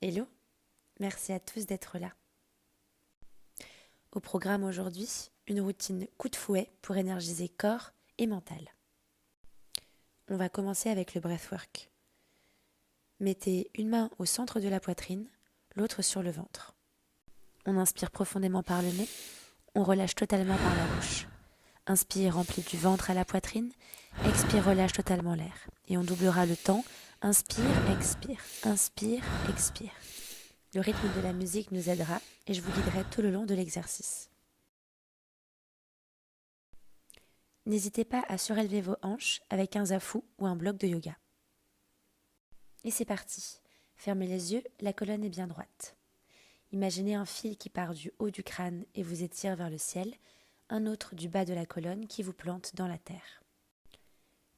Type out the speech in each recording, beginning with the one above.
Hello, merci à tous d'être là. Au programme aujourd'hui, une routine coup de fouet pour énergiser corps et mental. On va commencer avec le breathwork. Mettez une main au centre de la poitrine, l'autre sur le ventre. On inspire profondément par le nez, on relâche totalement par la bouche. Inspire, remplit du ventre à la poitrine, expire, relâche totalement l'air. Et on doublera le temps, inspire, expire, expire. Le rythme de la musique nous aidera et je vous guiderai tout le long de l'exercice. N'hésitez pas à surélever vos hanches avec un zafu ou un bloc de yoga. Et c'est parti. Fermez les yeux, la colonne est bien droite. Imaginez un fil qui part du haut du crâne et vous étire vers le ciel, un autre du bas de la colonne qui vous plante dans la terre.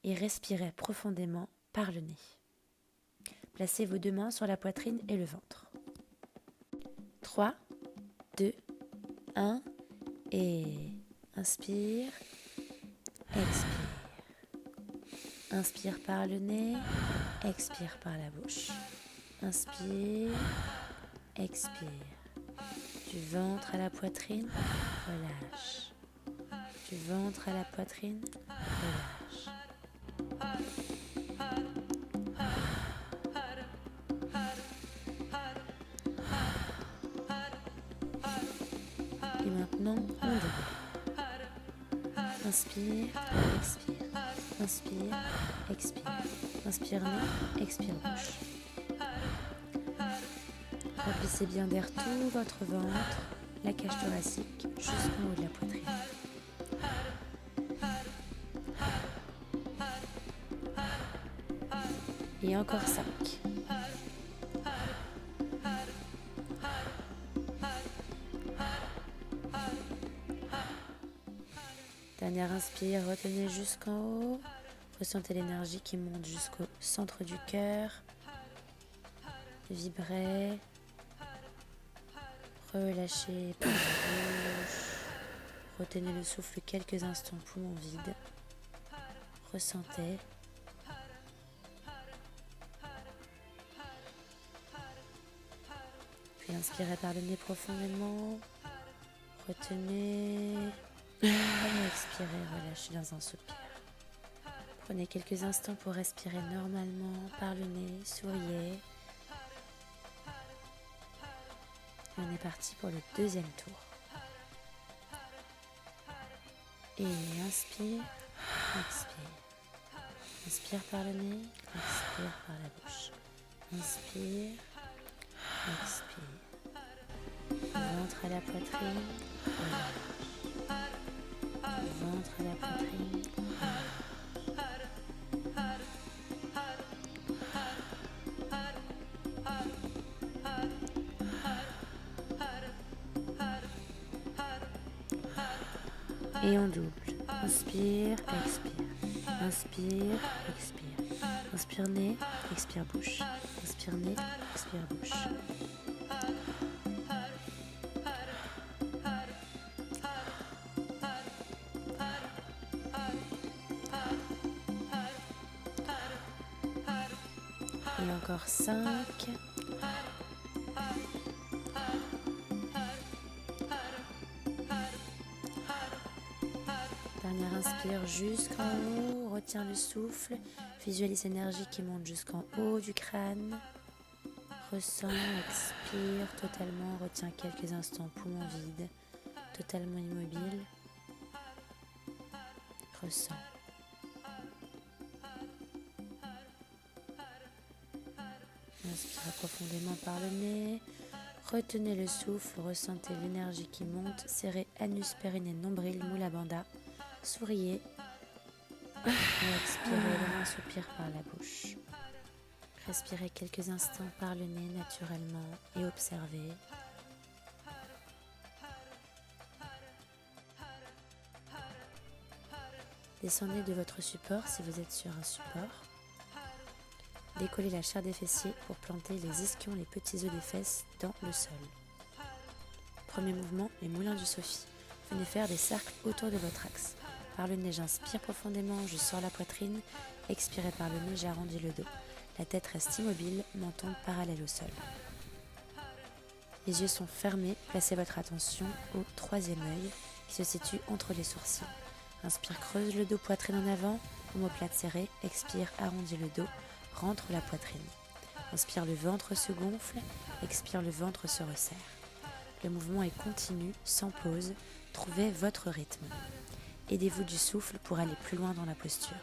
Et respirez profondément par le nez. Placez vos deux mains sur la poitrine et le ventre. 3, 2, 1 et inspire, expire. Inspire par le nez, expire par la bouche. Inspire, expire. Du ventre à la poitrine, relâche. Du ventre à la poitrine, relâche. Et maintenant, on double. Inspire, expire. Inspire, expire. Inspire nez, expire bouche. Remplissez bien d'air tout votre ventre, la cage thoracique jusqu'en haut de la poitrine. Et encore 5. Dernière inspire, retenez jusqu'en haut. Ressentez l'énergie qui monte jusqu'au centre du cœur. Vibrez. Relâchez par la bouche. Retenez le souffle quelques instants, poumon vide. Ressentez. Puis inspirez par le nez profondément. Retenez. Et expirez, relâchez dans un soupir. Prenez quelques instants pour respirer normalement par le nez, souriez. Et on est parti pour le deuxième tour. Et inspire, expire. Inspire par le nez, expire par la bouche. Inspire, expire. Ventre à la poitrine, relâche. Ventre à la poitrine, relâche. Et on double. Inspire, expire. Inspire, expire. Inspire nez, expire bouche. Inspire nez, expire bouche. Et encore 5. Dernière inspire jusqu'en haut, retiens le souffle, visualise l'énergie qui monte jusqu'en haut du crâne. Ressens, expire totalement, retiens quelques instants, poumon vide, totalement immobile. Ressens. Inspirez profondément par le nez. Retenez le souffle, ressentez l'énergie qui monte. Serrez anus, périnée, nombril, moula bandha. Souriez. Et expirez, un soupir par la bouche. Respirez quelques instants par le nez naturellement et observez. Descendez de votre support si vous êtes sur un support. Décollez la chair des fessiers pour planter les ischions, les petits œufs des fesses dans le sol. Premier mouvement, les moulins du Sophie. Venez faire des cercles autour de votre axe. Par le nez, j'inspire profondément, je sors la poitrine. Expirez par le nez, j'arrondis le dos. La tête reste immobile, menton parallèle au sol. Les yeux sont fermés, placez votre attention au troisième œil qui se situe entre les sourcils. Inspire, creuse le dos, poitrine en avant, omoplate serrée. Expire, arrondis le dos, rentre la poitrine. Inspire, le ventre se gonfle, expire, le ventre se resserre. Le mouvement est continu, sans pause, trouvez votre rythme. Aidez-vous du souffle pour aller plus loin dans la posture.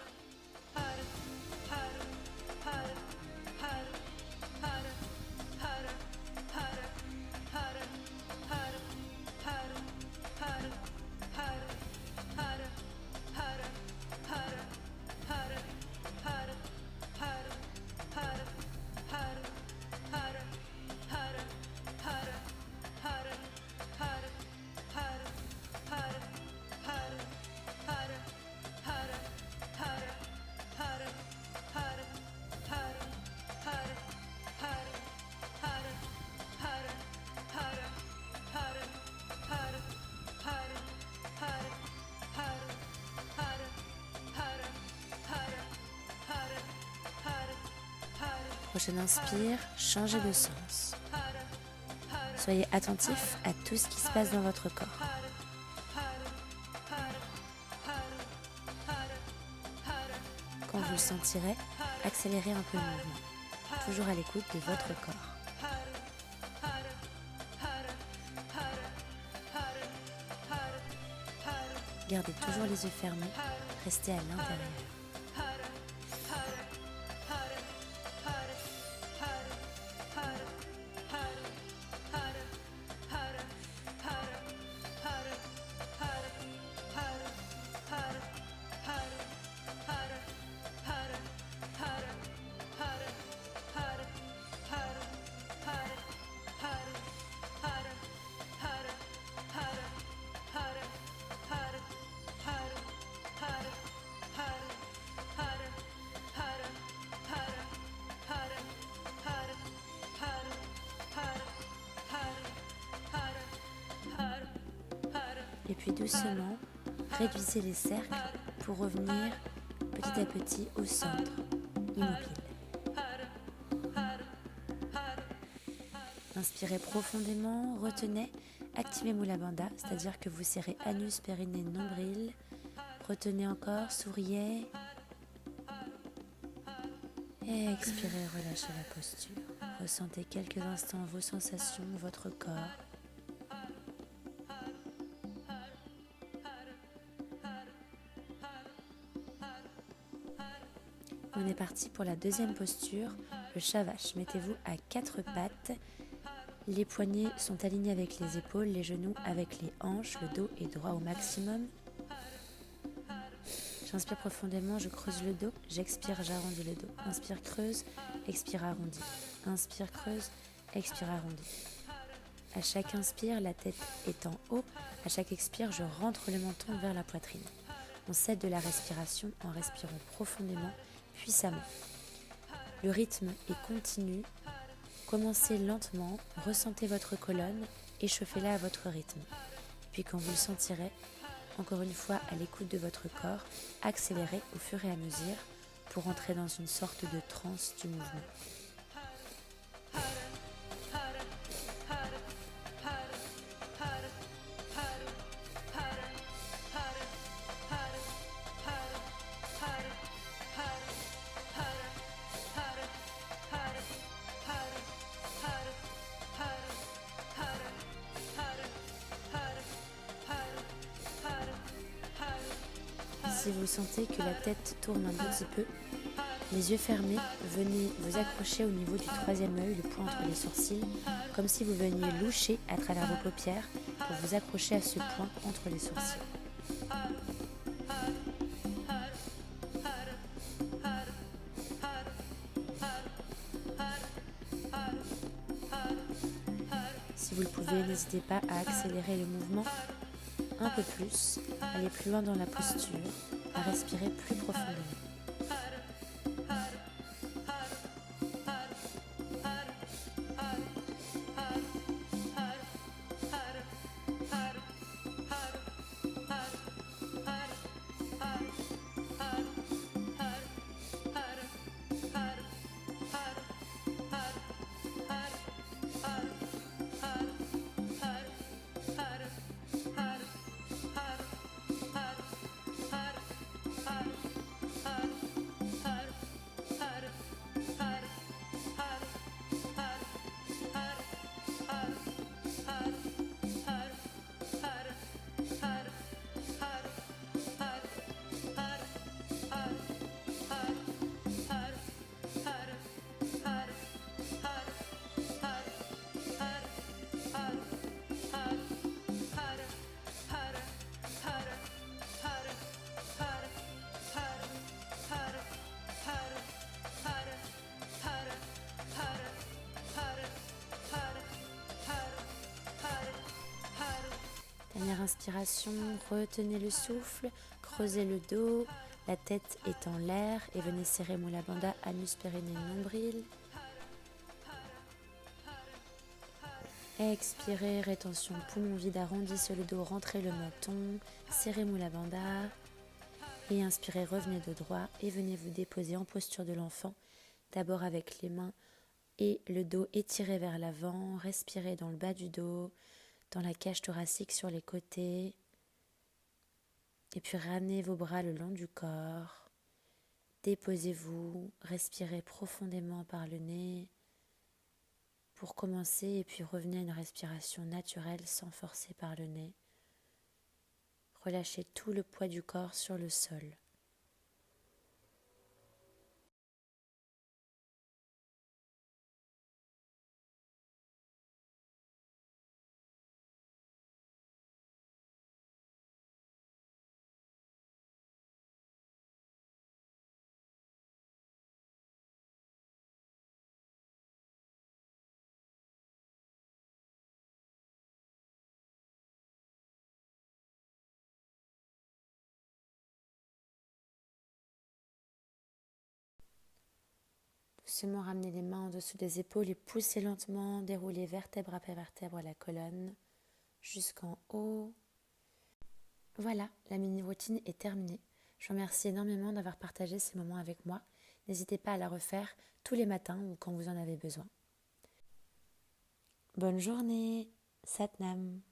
Prochaine inspire, changez de sens. Soyez attentif à tout ce qui se passe dans votre corps. Quand vous le sentirez, accélérez un peu le mouvement, toujours à l'écoute de votre corps. Gardez toujours les yeux fermés, restez à l'intérieur. Et puis doucement, réduisez les cercles pour revenir petit à petit au centre, immobile. Inspirez profondément, retenez, activez Mula Bandha, c'est-à-dire que vous serrez anus, périnée, nombril. Retenez encore, souriez. Et expirez, relâchez la posture. Ressentez quelques instants vos sensations, votre corps. On est parti pour la deuxième posture, le Shavash. Mettez-vous à 4 pattes. Les poignets sont alignés avec les épaules, les genoux avec les hanches, le dos est droit au maximum. J'inspire profondément, je creuse le dos, j'expire, j'arrondis le dos. Inspire, creuse, expire, arrondis. Inspire, creuse, expire, arrondis. À chaque inspire, la tête est en haut. À chaque expire, je rentre le menton vers la poitrine. On cède de la respiration en respirant profondément, puissamment. Le rythme est continu. Commencez lentement, ressentez votre colonne, échauffez-la à votre rythme. Puis quand vous le sentirez, encore une fois à l'écoute de votre corps, accélérez au fur et à mesure pour entrer dans une sorte de transe du mouvement. Si vous sentez que la tête tourne un petit peu, les yeux fermés, venez vous accrocher au niveau du troisième œil, le point entre les sourcils, comme si vous veniez loucher à travers vos paupières pour vous accrocher à ce point entre les sourcils. Si vous le pouvez, n'hésitez pas à accélérer le mouvement un peu plus, aller plus loin dans la posture, à respirer plus profondément. Première inspiration, retenez le souffle, creusez le dos, la tête est en l'air et venez serrer Mula Bandha, anus, périnée, nombril. Expirez, rétention, poumon vide, arrondissez le dos, rentrez le menton, serrez Mula Bandha. Et inspirez, revenez de droit et venez vous déposer en posture de l'enfant, d'abord avec les mains et le dos étiré vers l'avant. Respirez dans le bas du dos, dans la cage thoracique sur les côtés. Et puis ramenez vos bras le long du corps. Déposez-vous, respirez profondément par le nez pour commencer et puis revenez à une respiration naturelle sans forcer par le nez. Relâchez tout le poids du corps sur le sol. Doucement ramenez les mains en dessous des épaules et poussez lentement, déroulez vertèbre après vertèbre la colonne jusqu'en haut. Voilà, la mini-routine est terminée. Je vous remercie énormément d'avoir partagé ces moments avec moi. N'hésitez pas à la refaire tous les matins ou quand vous en avez besoin. Bonne journée, Satnam.